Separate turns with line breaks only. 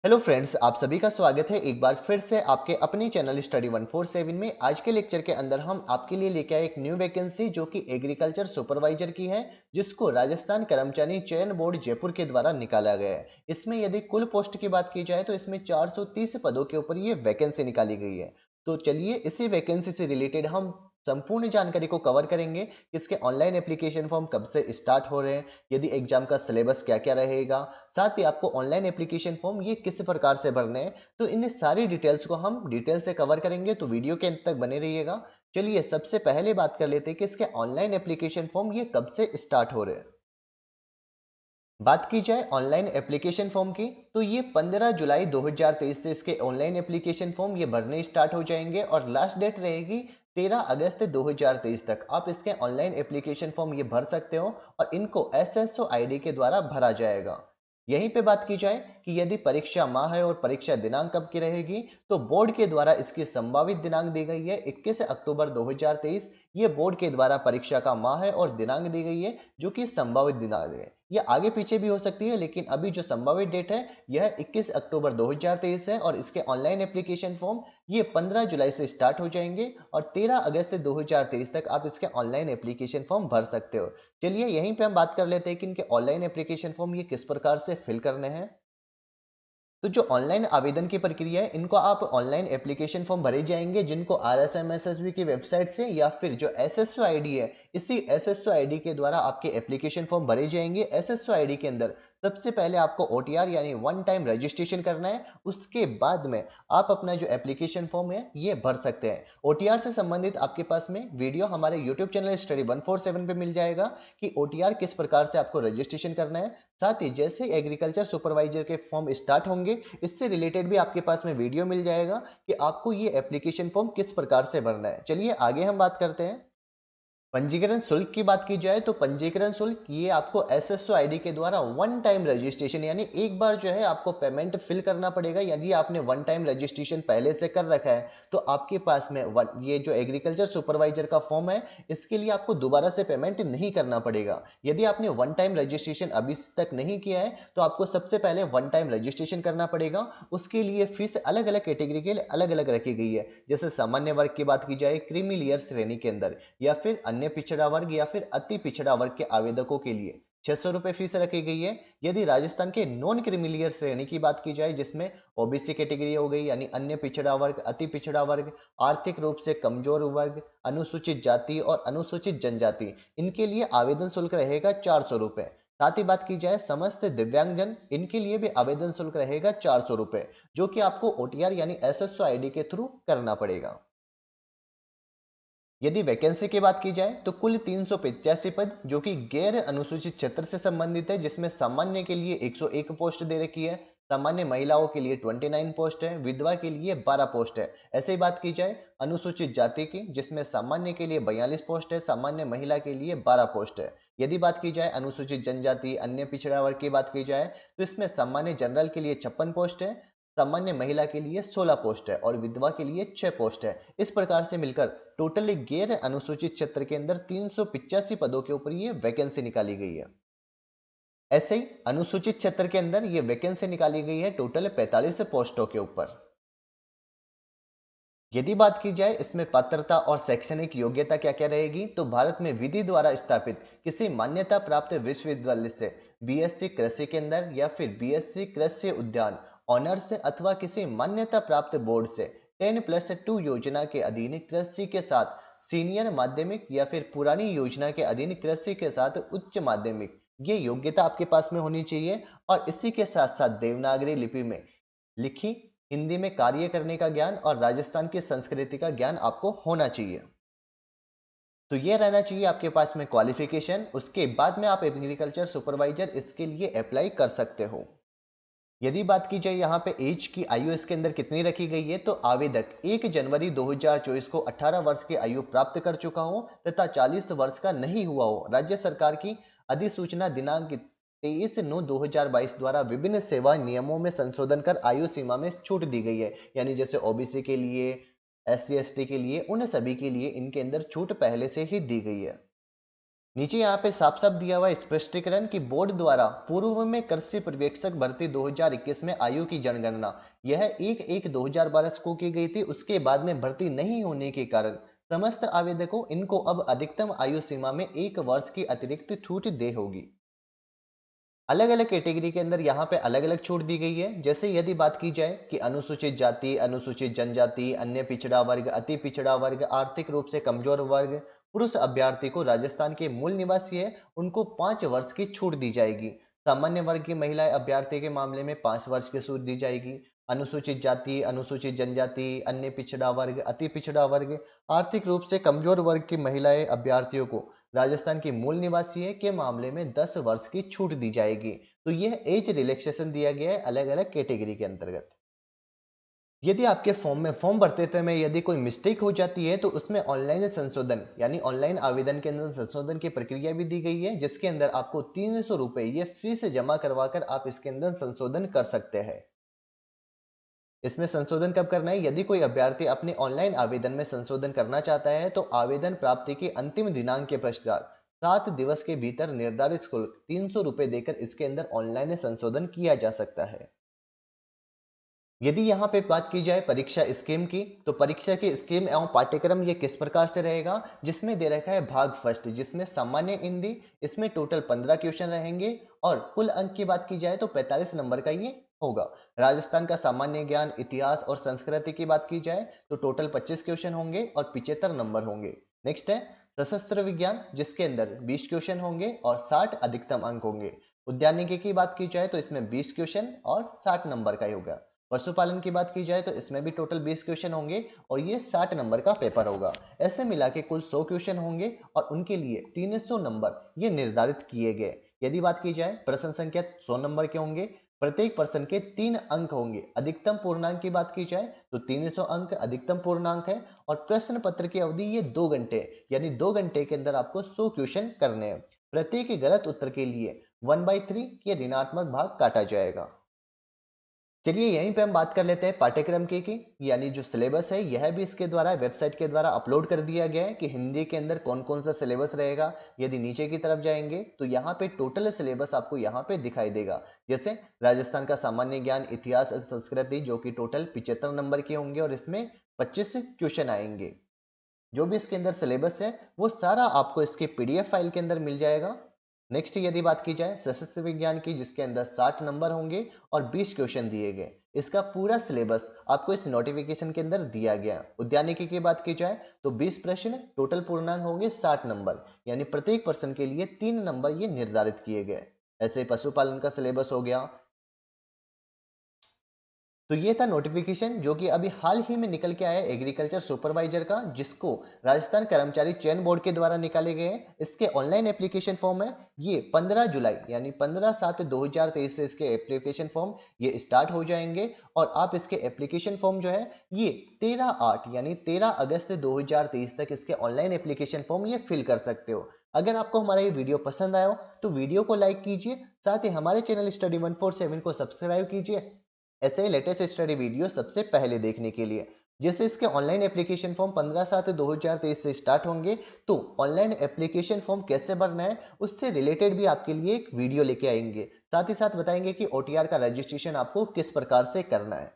Hello friends, आप सभी का स्वागत है एक बार फिर से आपके अपने चैनल स्टडी 147 में। आज के लेक्चर के अंदर हम आपके लिए लेके आए एक न्यू वैकेंसी जो कि एग्रीकल्चर सुपरवाइजर की है, जिसको राजस्थान कर्मचारी चयन बोर्ड जयपुर के द्वारा निकाला गया है। इसमें यदि कुल पोस्ट की बात की जाए तो इसमें 430 पदों के ऊपर ये वैकेंसी निकाली गई है। तो चलिए इसी वैकेंसी से रिलेटेड हम संपूर्ण जानकारी को कवर करेंगे। इसके ऑनलाइन एप्लीकेशन फॉर्म कब से स्टार्ट हो रहे हैं, यदि एग्जाम का सिलेबस क्या क्या रहेगा, साथ ही आपको ऑनलाइन एप्लीकेशन फॉर्म ये किस प्रकार से भरने हैं। तो इन सारी डिटेल्स को हम डिटेल से कवर करेंगे, तो वीडियो के अंत तक बने रहिएगा। चलिए सबसे पहले बात कर लेते हैं कि इसके ऑनलाइन एप्लीकेशन फॉर्म ये कब से स्टार्ट हो रहे हैं। बात की जाए ऑनलाइन एप्लीकेशन फॉर्म की, तो ये 15 जुलाई 2023 से इसके ऑनलाइन एप्लीकेशन फॉर्म ये भरने स्टार्ट हो जाएंगे और लास्ट डेट रहेगी 13 अगस्त 2023 तक। आप इसके ऑनलाइन एप्लीकेशन फॉर्म ये भर सकते हो और इनको एसएसओ आईडी के द्वारा भरा जाएगा। यहीं पे बात की जाए कि यदि परीक्षा माह है और परीक्षा दिनांक कब की रहेगी, तो बोर्ड के द्वारा इसकी संभावित दिनांक दी गई है 21 अक्टूबर 2023। ये बोर्ड के द्वारा परीक्षा का माह है और दिनांक दी गई है जो कि संभावित दिनांक है। ये आगे पीछे भी हो सकती है, लेकिन अभी जो संभावित डेट है यह 21 अक्टूबर 2023 है और इसके ऑनलाइन एप्लीकेशन फॉर्म ये 15 जुलाई से स्टार्ट हो जाएंगे और 13 अगस्त 2023 तक आप इसके ऑनलाइन एप्लीकेशन फॉर्म भर सकते हो। चलिए यहीं पे हम बात कर लेते हैं कि इनके ऑनलाइन एप्लीकेशन फॉर्म ये किस प्रकार से फिल करने हैं। तो जो ऑनलाइन आवेदन की प्रक्रिया है, इनको आप ऑनलाइन एप्लीकेशन फॉर्म भरे जाएंगे जिनको आरएसएमएसएसबी की वेबसाइट से या फिर जो एसएसओ आईडी है, इसी एसएसओ आईडी के द्वारा आपके एप्लीकेशन फॉर्म भरे जाएंगे। एसएसओ आईडी के अंदर सबसे पहले आपको ओटीआर यानी वन टाइम रजिस्ट्रेशन करना है, उसके बाद में आप अपना जो एप्लीकेशन फॉर्म है ये भर सकते हैं। ओटीआर से संबंधित आपके पास में वीडियो हमारे यूट्यूब चैनल स्टडी 147 पे मिल जाएगा कि ओटीआर किस प्रकार से आपको रजिस्ट्रेशन करना है। साथ ही जैसे एग्रीकल्चर सुपरवाइजर के फॉर्म स्टार्ट होंगे, इससे रिलेटेड भी आपके पास में वीडियो मिल जाएगा कि आपको ये एप्लीकेशन फॉर्म किस प्रकार से भरना है। चलिए आगे हम बात करते हैं। पंजीकरण शुल्क की बात की जाए तो पंजीकरण शुल्क ये आपको एसएसओ आईडी के द्वारा वन टाइम रजिस्ट्रेशन यानी एक बार जो है आपको पेमेंट फिल करना पड़ेगा। यदि आपने वन टाइम रजिस्ट्रेशन पहले से कर रखा है तो आपके पास में ये जो एग्रीकल्चर सुपरवाइजर का फॉर्म है, इसके लिए आपको दोबारा से पेमेंट नहीं करना पड़ेगा। यदि आपने वन टाइम रजिस्ट्रेशन अभी तक नहीं किया है तो आपको सबसे पहले वन टाइम रजिस्ट्रेशन करना पड़ेगा। उसके लिए फीस अलग अलग कैटेगरी के लिए अलग अलग रखी गई है। जैसे सामान्य वर्ग की बात की जाए क्रीमी लेयर श्रेणी के अंदर, या फिर अन्य पिछड़ा वर्ग या फिर अति पिछड़ा वर्ग के आवेदकों के लिए 600 रुपए फीस रखी गई है। यदि राजस्थान के नॉन क्रिमिलियर श्रेणी की बात की जाए, जिसमें ओबीसी कैटेगरी हो गई यानी अन्य पिछड़ा वर्ग, अति पिछड़ा वर्ग, आर्थिक रूप से कमजोर वर्ग, अनुसूचित जाति और अनुसूचित जनजाति, इनके लिए आवेदन शुल्क रहेगा 400 रुपए। साथ ही बात की जाए समस्त दिव्यांगजन, इनके लिए भी आवेदन शुल्क रहेगा 400 रुपए, जो कि आपको ओटीआर यानी एसएसओ आईडी के थ्रू करना पड़ेगा। यदि वैकेंसी की बात की जाए तो कुल 385 पद जो कि गैर अनुसूचित क्षेत्र से संबंधित है, जिसमें सामान्य के लिए 101 पोस्ट दे रखी है, सामान्य महिलाओं के लिए 29 पोस्ट है, विधवा के लिए 12 पोस्ट है। ऐसे ही बात की जाए अनुसूचित जाति की, जिसमें सामान्य के लिए 42 पोस्ट है, सामान्य महिला के लिए 12 पोस्ट है। यदि बात की जाए अनुसूचित जनजाति अन्य पिछड़ा वर्ग की बात की जाए तो इसमें सामान्य जनरल के लिए 56 पोस्ट है, सामान्य महिला के लिए 16 पोस्ट है और विधवा के लिए 6 पोस्ट है। इस प्रकार से मिलकर टोटल गैर अनुसूचित क्षेत्र के अंदर 385 पदों के ऊपर ये वैकेंसी निकाली गई है। ऐसे ही अनुसूचित क्षेत्र के अंदर ये वैकेंसी निकाली गई है टोटल 45 पोस्टों के ऊपर। यदि बात की जाए इसमें पात्रता और शैक्षणिक योग्यता क्या क्या रहेगी, तो भारत में विधि द्वारा स्थापित किसी मान्यता प्राप्त विश्वविद्यालय से बीएससी कृषि के अंदर या फिर बीएससी कृषि उद्यान ऑनर्स अथवा किसी मान्यता प्राप्त बोर्ड से 10+2 योजना के अधीन कृषि के साथ सीनियर माध्यमिक या फिर पुरानी योजना के अधीन कृषि के साथ उच्च माध्यमिक, ये योग्यता आपके पास में होनी चाहिए। और इसी के साथ साथ देवनागरी लिपि में लिखी हिंदी में कार्य करने का ज्ञान और राजस्थान की संस्कृति का ज्ञान आपको होना चाहिए। तो ये रहना चाहिए आपके पास में क्वालिफिकेशन। उसके बाद में आप एग्रीकल्चर सुपरवाइजर इसके लिए अप्लाई कर सकते हो। यदि बात की जाए यहाँ पे एज की आयु इसके अंदर कितनी रखी गई है, तो आवेदक 1 जनवरी 2024 को 18 वर्ष की आयु प्राप्त कर चुका हो तथा 40 वर्ष का नहीं हुआ हो। राज्य सरकार की अधिसूचना दिनांक 23/9/2022 द्वारा विभिन्न सेवा नियमों में संशोधन कर आयु सीमा में छूट दी गई है। यानी जैसे ओबीसी के लिए, एससी एसटी के लिए, उन सभी के लिए इनके अंदर छूट पहले से ही दी गई है। नीचे यहाँ पे साफ साफ दिया हुआ है स्पष्टीकरण कि बोर्ड द्वारा पूर्व में कृषि पर्यवेक्षक भर्ती 2021 में आयु की जनगणना यह 1/1/2012 को की गई थी। उसके बाद में भर्ती नहीं होने के कारण समस्त आवेदकों इनको अब अधिकतम आयु सीमा में 1 वर्ष की अतिरिक्त छूट दे होगी। अलग अलग कैटेगरी के अंदर यहाँ पे अलग अलग छूट दी गई है। जैसे यदि बात की जाए कि अनुसूचित जाति, अनुसूचित जनजाति, अन्य पिछड़ा वर्ग, अति पिछड़ा वर्ग, आर्थिक रूप से कमजोर वर्ग, पुरुष अभ्यर्थी को राजस्थान के मूल निवासी है उनको 5 वर्ष की छूट दी जाएगी। सामान्य वर्ग की महिलाएं अभ्यर्थी के मामले में 5 वर्ष की छूट दी जाएगी। अनुसूचित जाति, अनुसूचित जनजाति, अन्य पिछड़ा वर्ग, अति पिछड़ा वर्ग, आर्थिक रूप से कमजोर वर्ग की महिलाएं अभ्यर्थियों को राजस्थान की मूल निवासी है के मामले में 10 वर्ष की छूट दी जाएगी। तो यह एज रिलैक्सेशन दिया गया है अलग अलग कैटेगरी के अंतर्गत। यदि आपके फॉर्म भरते समय यदि कोई मिस्टेक हो जाती है तो उसमें ऑनलाइन संशोधन यानी ऑनलाइन आवेदन के अंदर संशोधन की प्रक्रिया भी दी गई है, जिसके अंदर आपको 300 रुपए ये फीस जमा करवाकर आप इसके अंदर संशोधन कर सकते हैं। इसमें संशोधन कब करना है? यदि कोई अभ्यर्थी अपने ऑनलाइन आवेदन में संशोधन करना चाहता है तो आवेदन प्राप्ति के अंतिम दिनांक के पश्चात 7 दिवस के भीतर निर्धारित शुल्क 300 रुपए देकर इसके अंदर ऑनलाइन संशोधन किया जा सकता है। यदि यहाँ पे बात की जाए परीक्षा स्कीम की, तो परीक्षा की स्कीम एवं पाठ्यक्रम ये किस प्रकार से रहेगा, जिसमें दे रखा है भाग फर्स्ट जिसमें सामान्य हिंदी, इसमें टोटल 15 क्वेश्चन रहेंगे और कुल अंक की बात की जाए तो 45 नंबर का ये होगा। राजस्थान का सामान्य ज्ञान, इतिहास और संस्कृति की बात की जाए तो टोटल 25 क्वेश्चन होंगे और 75 नंबर होंगे। नेक्स्ट है सशस्त्र विज्ञान जिसके अंदर 20 क्वेश्चन होंगे और 60 अधिकतम अंक होंगे। उद्यानिकी की बात की जाए तो इसमें 20 क्वेश्चन और 60 नंबर का ही होगा। पशुपालन की बात की जाए तो इसमें भी टोटल 20 क्वेश्चन होंगे और ये 60 नंबर का पेपर होगा। ऐसे मिला के कुल 100 क्वेश्चन होंगे और उनके लिए 300 नंबर ये निर्धारित किए गए। यदि बात की जाए प्रश्न संख्या 100 नंबर के होंगे, प्रत्येक प्रश्न के 3 अंक होंगे। अधिकतम पूर्णांक की बात की जाए तो 300 अंक अधिकतम पूर्णांक है और प्रश्न पत्र की अवधि ये 2 घंटे यानी 2 घंटे के अंदर आपको 100 क्वेश्चन करने हैं। प्रत्येक गलत उत्तर के लिए 1/3 ये ऋणात्मक भाग काटा जाएगा। चलिए यहीं पे हम बात कर लेते हैं पाठ्यक्रम की यानी जो सिलेबस है यह भी इसके द्वारा वेबसाइट के द्वारा अपलोड कर दिया गया है कि हिंदी के अंदर कौन कौन सा सिलेबस रहेगा। यदि नीचे की तरफ जाएंगे तो यहाँ पे टोटल सिलेबस आपको यहाँ पे दिखाई देगा। जैसे राजस्थान का सामान्य ज्ञान, इतिहास और संस्कृति जो कि टोटल 75 नंबर के होंगे और इसमें 25 क्वेश्चन आएंगे। जो भी इसके अंदर सिलेबस है वो सारा आपको इसके PDF फाइल के अंदर मिल जाएगा। नेक्स्ट यदि बात की जाए सशस्त्र विज्ञान की जिसके अंदर 60 नंबर होंगे और 20 क्वेश्चन दिए गए, इसका पूरा सिलेबस आपको इस नोटिफिकेशन के अंदर दिया गया। उद्यानिकी की बात की जाए तो 20 प्रश्न, टोटल पूर्णांक होंगे 60 नंबर यानी प्रत्येक प्रश्न के लिए 3 नंबर ये निर्धारित किए गए। ऐसे पशुपालन का सिलेबस हो गया। तो ये था नोटिफिकेशन जो कि अभी हाल ही में निकल के आया एग्रीकल्चर सुपरवाइजर का, जिसको राजस्थान कर्मचारी चयन बोर्ड के द्वारा निकाले गए हैं। इसके ऑनलाइन एप्लीकेशन फॉर्म है ये 15 जुलाई यानी 15/7/2023 से इसके एप्लीकेशन फॉर्म ये स्टार्ट हो जाएंगे और आप इसके एप्लीकेशन फॉर्म जो है ये 13/8 यानी 13 अगस्त 2023 तक इसके ऑनलाइन एप्लीकेशन फॉर्म ये फिल कर सकते हो। अगर आपको हमारा ये वीडियो पसंद आया हो तो वीडियो को लाइक कीजिए, साथ ही हमारे चैनल स्टडी 147 को सब्सक्राइब कीजिए ऐसे लेटेस्ट स्टडी वीडियो सबसे पहले देखने के लिए। जैसे इसके ऑनलाइन एप्लीकेशन फॉर्म 15/7/2023 से स्टार्ट होंगे तो ऑनलाइन एप्लीकेशन फॉर्म कैसे भरना है उससे रिलेटेड भी आपके लिए एक वीडियो लेके आएंगे। साथ ही साथ बताएंगे कि OTR का रजिस्ट्रेशन आपको किस प्रकार से करना है।